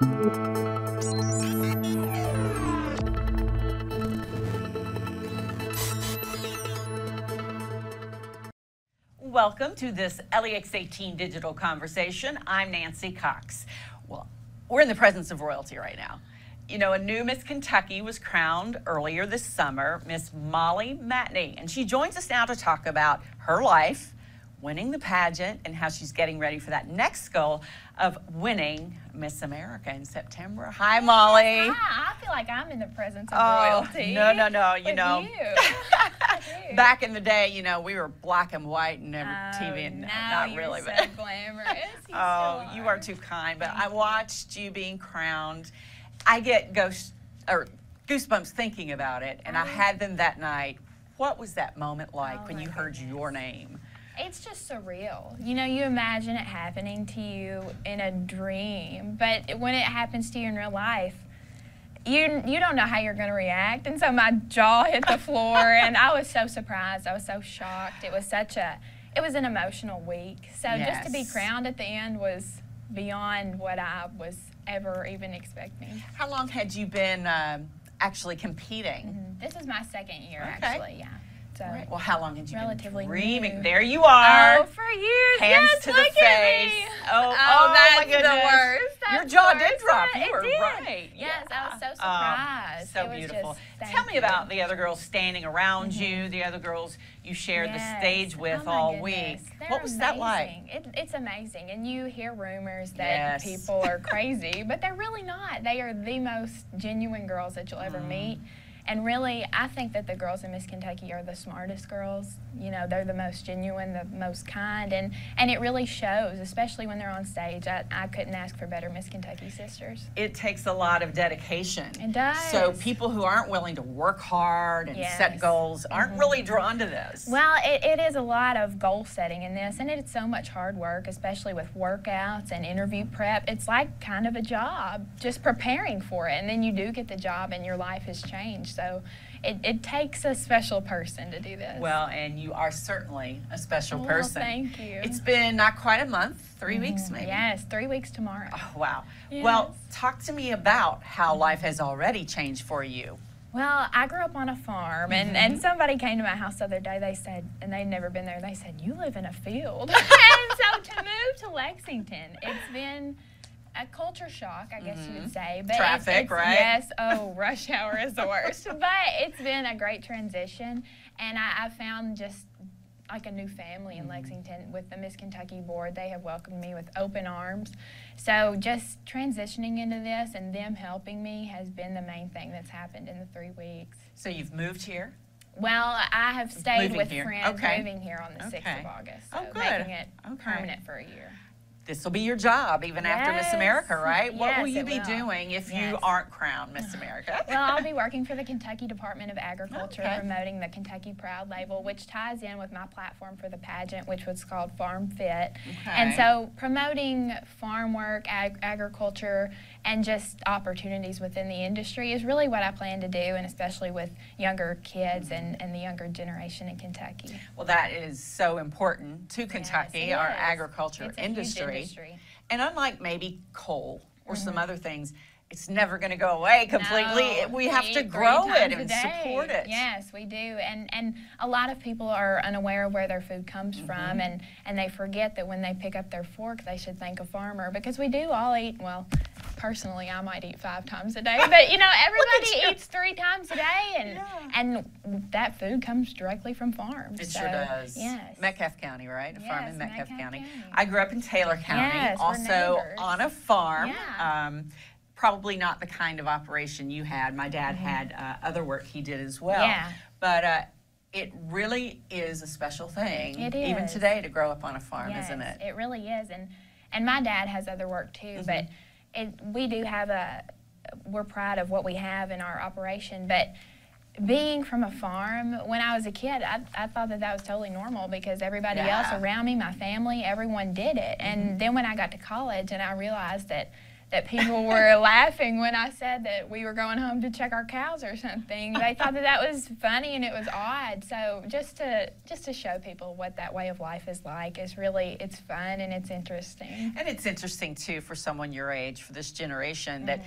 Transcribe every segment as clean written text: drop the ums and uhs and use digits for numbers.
Welcome to this LEX 18 digital conversation. I'm Nancy Cox. Well, we're in the presence of royalty right now. You know, a new Miss Kentucky was crowned earlier this summer, Miss Molly Matney, and she joins us now to talk about her life, winning the pageant, and how she's getting ready for that next goal of winning Miss America in September. Hi, Molly. Hi. I feel like I'm in the presence of royalty. No. You know, You. back in the day, you know, we were black and white and never TV, and now not really. You're But so glamorous. you are too kind. But I watched you being crowned. I get goosebumps thinking about it, and I had them that night. What was that moment like when you heard your name? It's just surreal. You know, you imagine it happening to you in a dream, but when it happens to you in real life, you don't know how you're going to react. And so my jaw hit the floor, and I was so surprised. I was so shocked. It was an emotional week. So just to be crowned at the end was beyond what I was ever even expecting. How long had you been actually competing? This is my second year, actually, yeah. So right. Well, how long had you relatively been dreaming? new. There you are. Oh, for years. Hands yes, to the look face. At me. Oh, that's my goodness. the worst. That's Your jaw the did worst. drop. You It were did. right. Yes, I was so surprised. So it was beautiful. Just, Tell me about the other girls standing around you, the other girls you shared the stage with all week. What was that like? It's amazing. And you hear rumors that people are crazy, but they're really not. They are the most genuine girls that you'll ever meet. And really, I think that the girls in Miss Kentucky are the smartest girls. You know, they're the most genuine, the most kind, and it really shows, especially when they're on stage. I couldn't ask for better Miss Kentucky sisters. It takes a lot of dedication. It does. So people who aren't willing to work hard and set goals aren't really drawn to this. Well, it is a lot of goal setting in this, and it's so much hard work, especially with workouts and interview prep. It's like kind of a job, just preparing for it, and then you do get the job and your life has changed. So it takes a special person to do this. Well, and you are certainly a special person. Thank you. It's been not quite a month, 3 weeks maybe. Yes, 3 weeks tomorrow. Oh, wow. Yes. Well, talk to me about how life has already changed for you. Well, I grew up on a farm, and somebody came to my house the other day, they said, and they'd never been there, they said, you live in a field. And so to move to Lexington, it's been a culture shock, I guess you would say. But traffic, right? Yes. Oh, rush hour is the worst. But it's been a great transition, and I found just like a new family in Lexington with the Miss Kentucky board. They have welcomed me with open arms. So just transitioning into this and them helping me has been the main thing that's happened in the 3 weeks. So you've moved here? Well, I have stayed with friends Okay. moving here on the 6th of August. So good. making it permanent for a year. This will be your job even after Miss America, right? What will you be will. doing if you aren't crowned Miss America? Well, I'll be working for the Kentucky Department of Agriculture, promoting the Kentucky Proud label, which ties in with my platform for the pageant, which was called Farm Fit. And so promoting farm work, agriculture, and just opportunities within the industry is really what I plan to do, and especially with younger kids and the younger generation in Kentucky. Well, that is so important to Kentucky, our agriculture industry. And unlike maybe coal or some other things, it's never going to go away completely. No, we have to grow it and support it. Yes, we do. And a lot of people are unaware of where their food comes from, and they forget that when they pick up their fork, they should thank a farmer, because we do all eat, well, personally, I might eat 5 times a day, but you know, everybody eats 3 times a day, and that food comes directly from farms. It sure does. Yes. Metcalfe County, right? A farm in Metcalfe County. County. I grew up in Taylor County, also on a farm. Probably not the kind of operation you had. My dad had other work he did as well. But it really is a special thing, even today, to grow up on a farm, isn't it? It really is. And my dad has other work too, but we do have we're proud of what we have in our operation, but being from a farm, when I was a kid, I thought that was totally normal, because everybody else around me, my family, everyone did it. And then when I got to college and I realized that that people were laughing when I said that we were going home to check our cows or something. They thought that that was funny and it was odd. So just to show people what that way of life is like is really, it's fun and it's interesting. And it's interesting too for someone your age, for this generation, that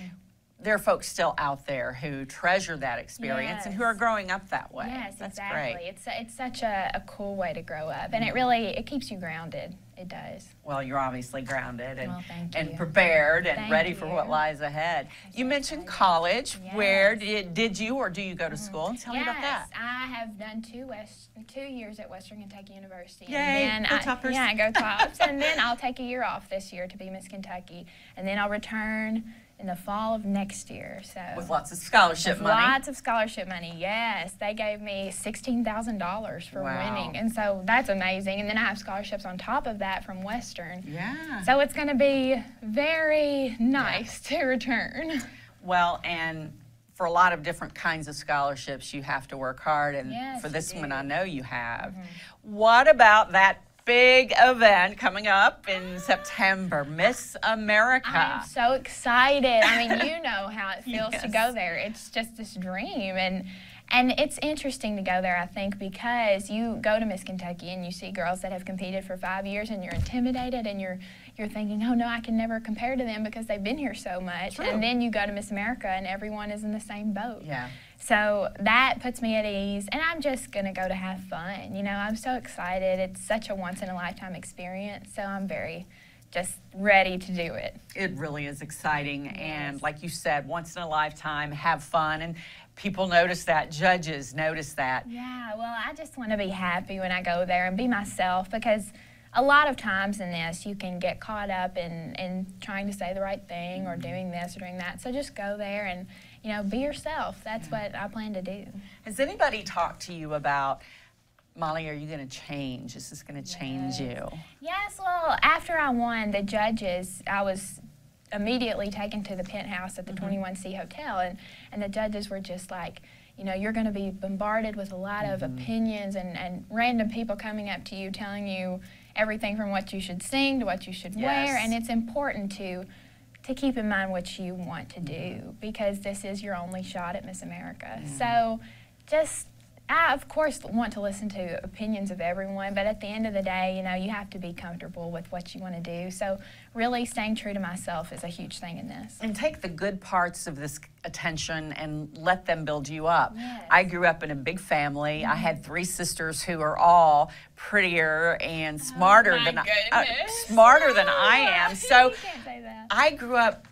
there are folks still out there who treasure that experience and who are growing up that way. Yes, That's exactly. great. It's such a cool way to grow up, and it keeps you grounded. It does. Well, you're obviously grounded and you. prepared and Thank ready for you. what lies ahead. You so mentioned excited. college. Yes. Where did you or do you go to school? Tell me about that. I have done 2 years at Western Kentucky University. Yay, and go then Toppers. Yeah, go Tops. And then I'll take a year off this year to be Miss Kentucky, and then I'll return in the fall of next year. So With lots of scholarship money. Lots of scholarship money, yes. They gave me $16,000 for Wow. winning, and so that's amazing. And then I have scholarships on top of that from Western. Yeah. So it's going to be very nice to return. Well, and for a lot of different kinds of scholarships, you have to work hard, and Yes, for you this one, do. I know you have. What about that big event coming up in September, Miss America? I'm so excited. I mean, you know how it feels to Yes. go there. It's just this dream, and it's interesting to go there, I think, because you go to Miss Kentucky and you see girls that have competed for 5 years, and you're intimidated, and you're thinking, oh no, I can never compare to them because they've been here so much. True. And then you go to Miss America and everyone is in the same boat. Yeah. So that puts me at ease, and I'm just going to go to have fun. You know, I'm so excited. It's such a once-in-a-lifetime experience, so I'm very just ready to do it. It really is exciting, and like you said, once in a lifetime, have fun, and people notice that, judges notice that. Yeah, well, I just want to be happy when I go there and be myself, because a lot of times in this you can get caught up in trying to say the right thing or doing this or doing that. So just go there and, you know, be yourself. That's what I plan to do. Has anybody talked to you about, Molly, are you going to change? Is this going to change you? Yes, well, after I won, the judges, I was immediately taken to the penthouse at the 21C Hotel, and the judges were just like, you know, you're going to be bombarded with a lot of opinions and random people coming up to you telling you everything from what you should sing to what you should wear, and it's important to keep in mind what you want to do, because this is your only shot at Miss America. So just, I of course want to listen to opinions of everyone, but at the end of the day, you know, you have to be comfortable with what you want to do. So really staying true to myself is a huge thing in this. And take the good parts of this attention and let them build you up. Yes. I grew up in a big family. I had 3 sisters who are all prettier and smarter my than goodness. smarter than I am. So You can't say that. I grew up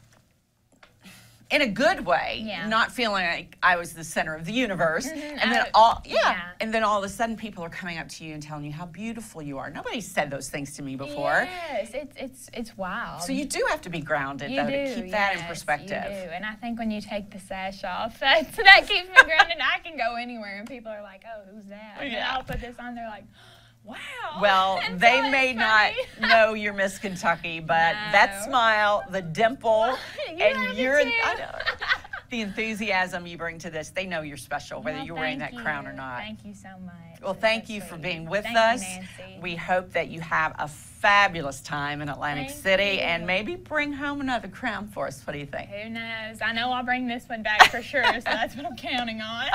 in a good way, Yeah. not feeling like I was the center of the universe. And then yeah. and then all of a sudden people are coming up to you and telling you how beautiful you are. Nobody said those things to me before. Yes, it's wild. So you do have to be grounded, You though, do, to keep that in yes, perspective. You do, and I think when you take the sash off, that keeps me grounded. I can go anywhere, and people are like, "Oh, who's that?" And then I'll put this on. They're like, "Wow." Well, And they so may it's not funny. know you're Miss Kentucky, but that No. smile, the dimple, You have it too. I know, the enthusiasm you bring to this, they know you're special, whether Well, you're wearing that thank crown or you. not. Thank you so much. Well, It's thank so you for sweet. being with Thank us. You, Nancy. We hope that you have a fabulous time in Atlantic Thank City you. and maybe bring home another crown for us. What do you think? Who knows? I know I'll bring this one back for sure, so that's what I'm counting on.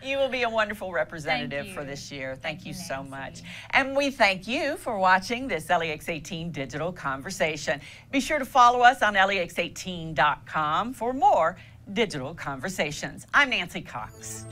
You will be a wonderful representative Thank for you. this year. Thank you so Nancy. much. And we thank you for watching this LEX 18 Digital Conversation. Be sure to follow us on lex18.com for more digital conversations. I'm Nancy Cox.